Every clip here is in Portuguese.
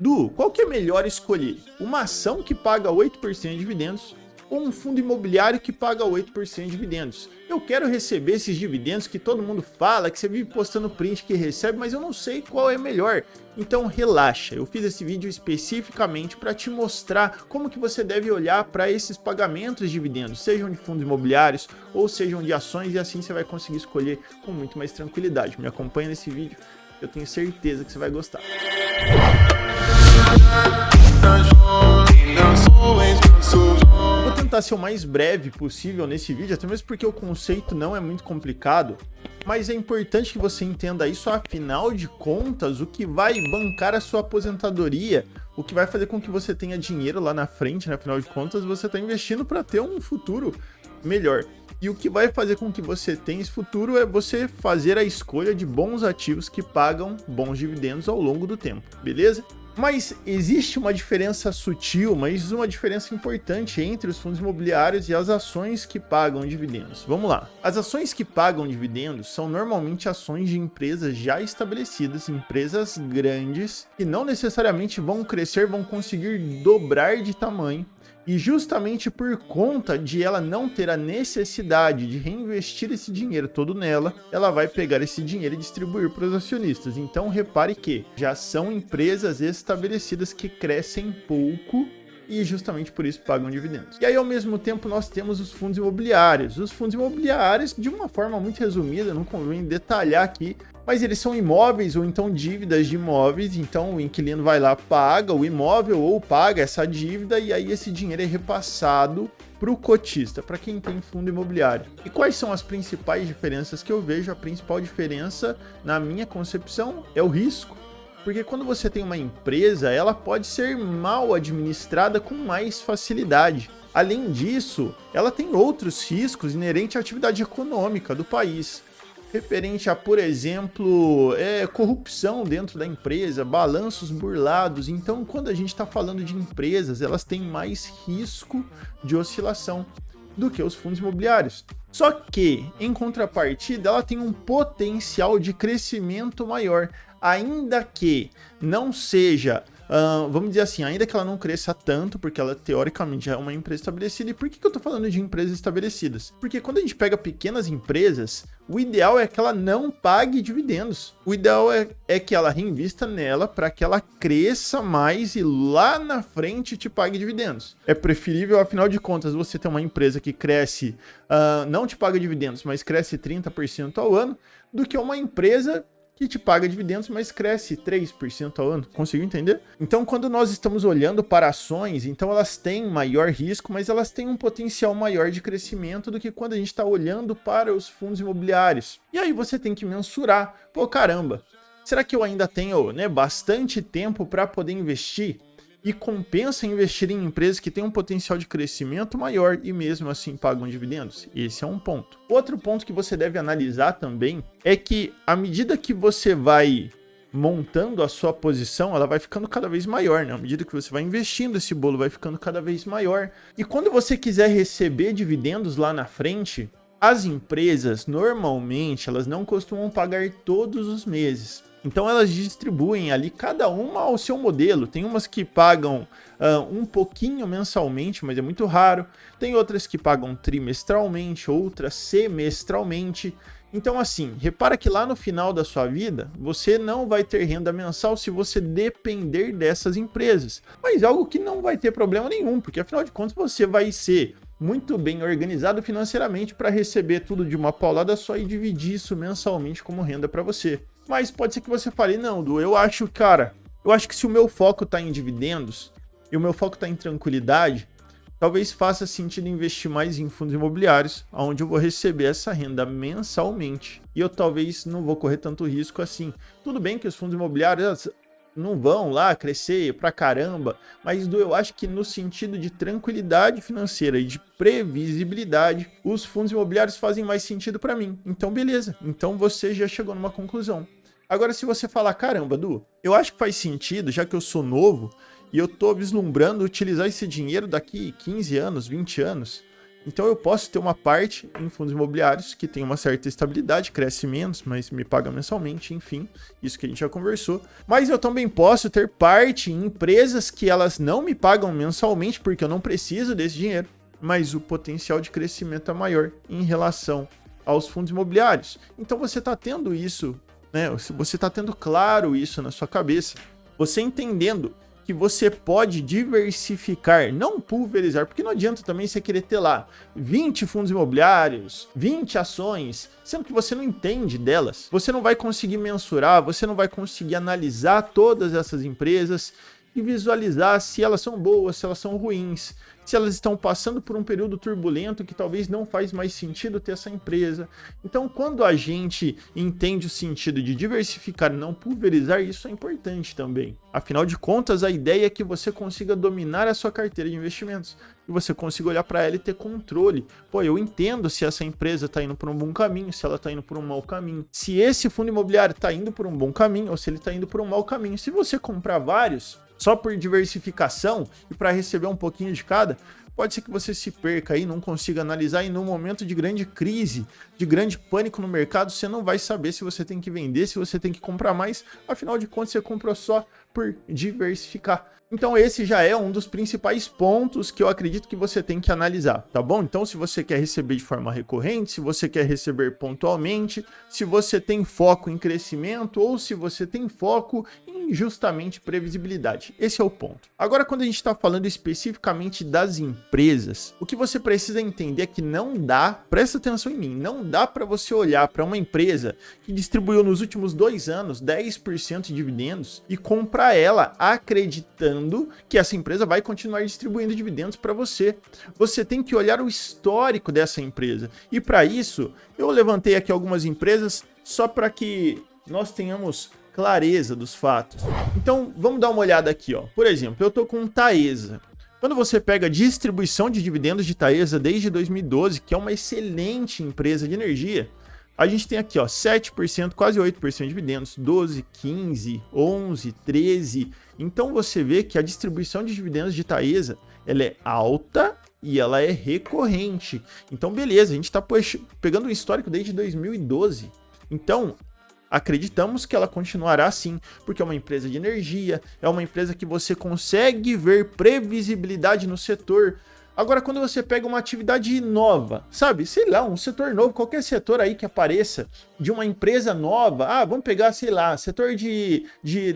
Du, qual que é melhor escolher? Uma ação que paga 8% de dividendos ou um fundo imobiliário que paga 8% de dividendos? Eu quero receber esses dividendos que todo mundo fala, que você vive postando print que recebe, mas eu não sei qual é melhor. Então relaxa, eu fiz esse vídeo especificamente para te mostrar como que você deve olhar para esses pagamentos de dividendos, sejam de fundos imobiliários ou sejam de ações, e assim você vai conseguir escolher com muito mais tranquilidade. Me acompanha nesse vídeo, eu tenho certeza que você vai gostar. Vou tentar ser o mais breve possível nesse vídeo, até mesmo porque o conceito não é muito complicado, mas é importante que você entenda isso. Afinal de contas, o que vai bancar a sua aposentadoria, o que vai fazer com que você tenha dinheiro lá na frente, né? Afinal de contas, você está investindo para ter um futuro melhor. E o que vai fazer com que você tenha esse futuro é você fazer a escolha de bons ativos que pagam bons dividendos ao longo do tempo, beleza? Mas existe uma diferença sutil, mas uma diferença importante entre os fundos imobiliários e as ações que pagam dividendos. Vamos lá. As ações que pagam dividendos são normalmente ações de empresas já estabelecidas, empresas grandes, que não necessariamente vão crescer, vão conseguir dobrar de tamanho. E justamente por conta de ela não ter a necessidade de reinvestir esse dinheiro todo nela, ela vai pegar esse dinheiro e distribuir para os acionistas. Então repare que já são empresas estabelecidas que crescem pouco e justamente por isso pagam dividendos. E aí, ao mesmo tempo, nós temos os fundos imobiliários. Os fundos imobiliários, de uma forma muito resumida, não convém detalhar aqui, mas eles são imóveis ou então dívidas de imóveis. Então o inquilino vai lá, paga o imóvel ou paga essa dívida, e aí esse dinheiro é repassado para o cotista, para quem tem fundo imobiliário. E quais são as principais diferenças que eu vejo? A principal diferença, na minha concepção, é o risco. Porque quando você tem uma empresa, ela pode ser mal administrada com mais facilidade. Além disso, ela tem outros riscos inerentes à atividade econômica do país, referente a, por exemplo, corrupção dentro da empresa, balanços burlados. Então, quando a gente está falando de empresas, elas têm mais risco de oscilação do que os fundos imobiliários. Só que, em contrapartida, ela tem um potencial de crescimento maior, ainda que não seja, vamos dizer assim, ainda que ela não cresça tanto, porque ela teoricamente é uma empresa estabelecida. E por que eu tô falando de empresas estabelecidas? Porque quando a gente pega pequenas empresas, o ideal é que ela não pague dividendos. O ideal é que ela reinvista nela para que ela cresça mais e lá na frente te pague dividendos. É preferível, afinal de contas, você ter uma empresa que cresce, não te paga dividendos, mas cresce 30% ao ano, do que uma empresa que te paga dividendos, mas cresce 3% ao ano. Conseguiu entender? Então, quando nós estamos olhando para ações, então elas têm maior risco, mas elas têm um potencial maior de crescimento do que quando a gente está olhando para os fundos imobiliários. E aí você tem que mensurar. Pô, caramba, será que eu ainda tenho, bastante tempo para poder investir? E compensa investir em empresas que têm um potencial de crescimento maior e mesmo assim pagam dividendos? Esse é um ponto. Outro ponto que você deve analisar também é que, à medida que você vai montando a sua posição, ela vai ficando cada vez maior, né? À medida que você vai investindo, esse bolo vai ficando cada vez maior. E quando você quiser receber dividendos lá na frente, as empresas, normalmente, elas não costumam pagar todos os meses. Então elas distribuem ali cada uma ao seu modelo. Tem umas que pagam um pouquinho mensalmente, mas é muito raro. Tem outras que pagam trimestralmente, outras semestralmente. Então assim, repara que lá no final da sua vida, você não vai ter renda mensal se você depender dessas empresas. Mas algo que não vai ter problema nenhum, porque afinal de contas você vai ser muito bem organizado financeiramente para receber tudo de uma paulada só e dividir isso mensalmente como renda para você. Mas pode ser que você fale, não, Du, eu acho que se o meu foco está em dividendos e o meu foco está em tranquilidade, talvez faça sentido investir mais em fundos imobiliários, onde eu vou receber essa renda mensalmente e eu talvez não vou correr tanto risco assim. Tudo bem que os fundos imobiliários não vão lá crescer pra caramba, mas eu acho que no sentido de tranquilidade financeira e de previsibilidade, os fundos imobiliários fazem mais sentido para mim. Então beleza, então você já chegou numa conclusão. Agora, se você falar, caramba, Du, eu acho que faz sentido, já que eu sou novo e eu tô vislumbrando utilizar esse dinheiro daqui 15 anos, 20 anos, Então eu posso ter uma parte em fundos imobiliários que tem uma certa estabilidade, cresce menos, mas me paga mensalmente, enfim, isso que a gente já conversou. Mas eu também posso ter parte em empresas que elas não me pagam mensalmente porque eu não preciso desse dinheiro, mas o potencial de crescimento é maior em relação aos fundos imobiliários. Então você está tendo isso, né? Você está tendo claro isso na sua cabeça. Você entendendo que você pode diversificar, não pulverizar, porque não adianta também você querer ter lá 20 fundos imobiliários, 20 ações, sendo que você não entende delas. Você não vai conseguir mensurar, você não vai conseguir analisar todas essas empresas e visualizar se elas são boas, se elas são ruins, se elas estão passando por um período turbulento que talvez não faz mais sentido ter essa empresa. Então, quando a gente entende o sentido de diversificar e não pulverizar, isso é importante também. Afinal de contas, a ideia é que você consiga dominar a sua carteira de investimentos e você consiga olhar para ela e ter controle. Pô, eu entendo se essa empresa está indo por um bom caminho, se ela está indo por um mau caminho. Se esse fundo imobiliário está indo por um bom caminho ou se ele está indo por um mau caminho. Se você comprar vários só por diversificação e para receber um pouquinho de cada, pode ser que você se perca aí, não consiga analisar e num momento de grande crise, de grande pânico no mercado, você não vai saber se você tem que vender, se você tem que comprar mais, afinal de contas você comprou só por diversificar. Então esse já é um dos principais pontos que eu acredito que você tem que analisar, tá bom? Então se você quer receber de forma recorrente, se você quer receber pontualmente, se você tem foco em crescimento ou se você tem foco em justamente previsibilidade. Esse é o ponto. Agora, quando a gente está falando especificamente das empresas, o que você precisa entender é que não dá, presta atenção em mim, não dá para você olhar para uma empresa que distribuiu nos últimos 2 anos 10% de dividendos e comprar ela acreditando que essa empresa vai continuar distribuindo dividendos para você. Você tem que olhar o histórico dessa empresa. E para isso, eu levantei aqui algumas empresas só para que nós tenhamos clareza dos fatos. Então, vamos dar uma olhada aqui, ó. Por exemplo, eu tô com Taesa. Quando você pega a distribuição de dividendos de Taesa desde 2012, que é uma excelente empresa de energia, a gente tem aqui, ó, 7%, quase 8% de dividendos, 12, 15, 11, 13. Então você vê que a distribuição de dividendos de Taesa, ela é alta e ela é recorrente. Então beleza, a gente está pegando o histórico desde 2012. Então acreditamos que ela continuará assim, porque é uma empresa de energia, é uma empresa que você consegue ver previsibilidade no setor. Agora, quando você pega uma atividade nova, sabe, sei lá, um setor novo, qualquer setor aí que apareça de uma empresa nova, vamos pegar, sei lá, setor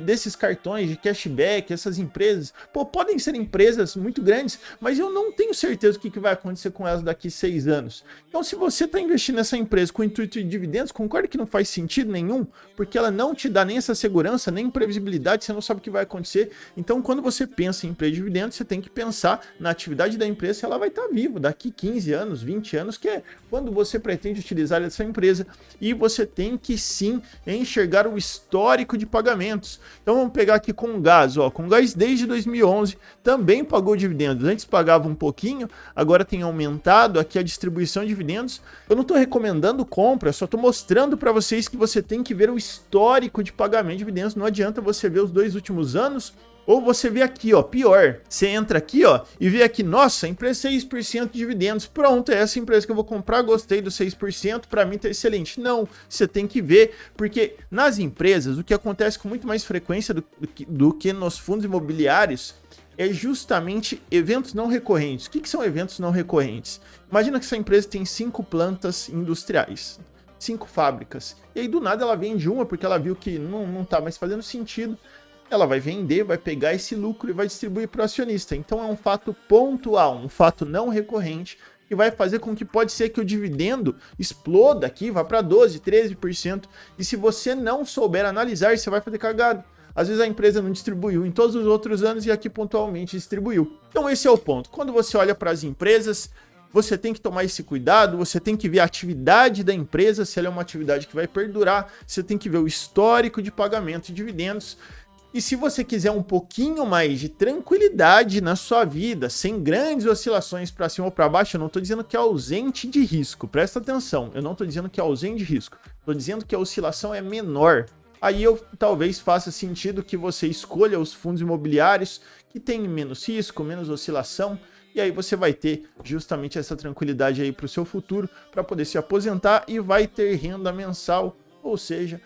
desses cartões de cashback, essas empresas, pô, podem ser empresas muito grandes, mas eu não tenho certeza do que vai acontecer com elas daqui 6 anos. Então, se você está investindo nessa empresa com o intuito de dividendos, concorda que não faz sentido nenhum, porque ela não te dá nem essa segurança, nem previsibilidade, você não sabe o que vai acontecer. Então, quando você pensa em empresa de dividendos, você tem que pensar na atividade da empresa, se ela vai estar viva daqui 15 anos, 20 anos, que é quando você pretende utilizar essa empresa, e você tem que sim enxergar o histórico de pagamentos. Então vamos pegar aqui com o Gás, ó, com o Gás desde 2011 também pagou dividendos, antes pagava um pouquinho, agora tem aumentado aqui a distribuição de dividendos. Eu não estou recomendando compra, eu só estou mostrando para vocês que você tem que ver o histórico de pagamento de dividendos, não adianta você ver os 2 últimos anos. Ou você vê aqui, ó, pior, você entra aqui, ó, e vê aqui, nossa, empresa 6% de dividendos, pronto, é essa empresa que eu vou comprar, gostei do 6%, para mim tá excelente. Não, você tem que ver, porque nas empresas, o que acontece com muito mais frequência do que nos fundos imobiliários, é justamente eventos não recorrentes. O que são eventos não recorrentes? Imagina que essa empresa tem 5 plantas industriais, 5 fábricas, e aí do nada ela vende uma, porque ela viu que não tá mais fazendo sentido. Ela vai vender, vai pegar esse lucro e vai distribuir para o acionista. Então é um fato pontual, um fato não recorrente, que vai fazer com que pode ser que o dividendo exploda aqui, vá para 12%, 13%. E se você não souber analisar, você vai fazer cagada. Às vezes a empresa não distribuiu em todos os outros anos e aqui pontualmente distribuiu. Então esse é o ponto. Quando você olha para as empresas, você tem que tomar esse cuidado, você tem que ver a atividade da empresa, se ela é uma atividade que vai perdurar, você tem que ver o histórico de pagamento de dividendos. E se você quiser um pouquinho mais de tranquilidade na sua vida, sem grandes oscilações para cima ou para baixo, eu não estou dizendo que é ausente de risco, presta atenção, eu não estou dizendo que é ausente de risco, estou dizendo que a oscilação é menor. Aí talvez faça sentido que você escolha os fundos imobiliários que têm menos risco, menos oscilação, e aí você vai ter justamente essa tranquilidade aí para o seu futuro, para poder se aposentar e vai ter renda mensal, ou seja,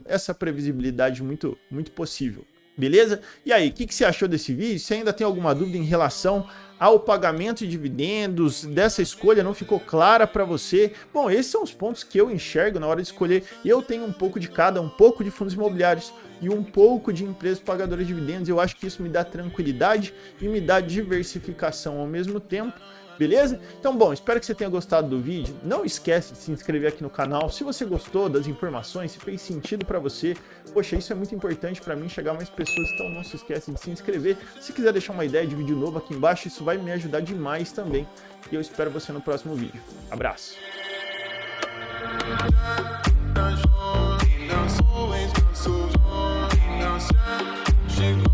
essa previsibilidade muito possível. Beleza? E aí, o que você achou desse vídeo? Se ainda tem alguma dúvida em relação ao pagamento de dividendos, dessa escolha não ficou clara para você? Bom, esses são os pontos que eu enxergo na hora de escolher. Eu tenho um pouco de cada, um pouco de fundos imobiliários e um pouco de empresas pagadoras de dividendos. Eu acho que isso me dá tranquilidade e me dá diversificação ao mesmo tempo. Beleza? Então, bom, espero que você tenha gostado do vídeo. Não esquece de se inscrever aqui no canal. Se você gostou das informações, se fez sentido para você, poxa, isso é muito importante para mim, chegar a mais pessoas, então não se esquece de se inscrever. Se quiser deixar uma ideia de vídeo novo aqui embaixo, isso vai me ajudar demais também. E eu espero você no próximo vídeo. Abraço! Chegou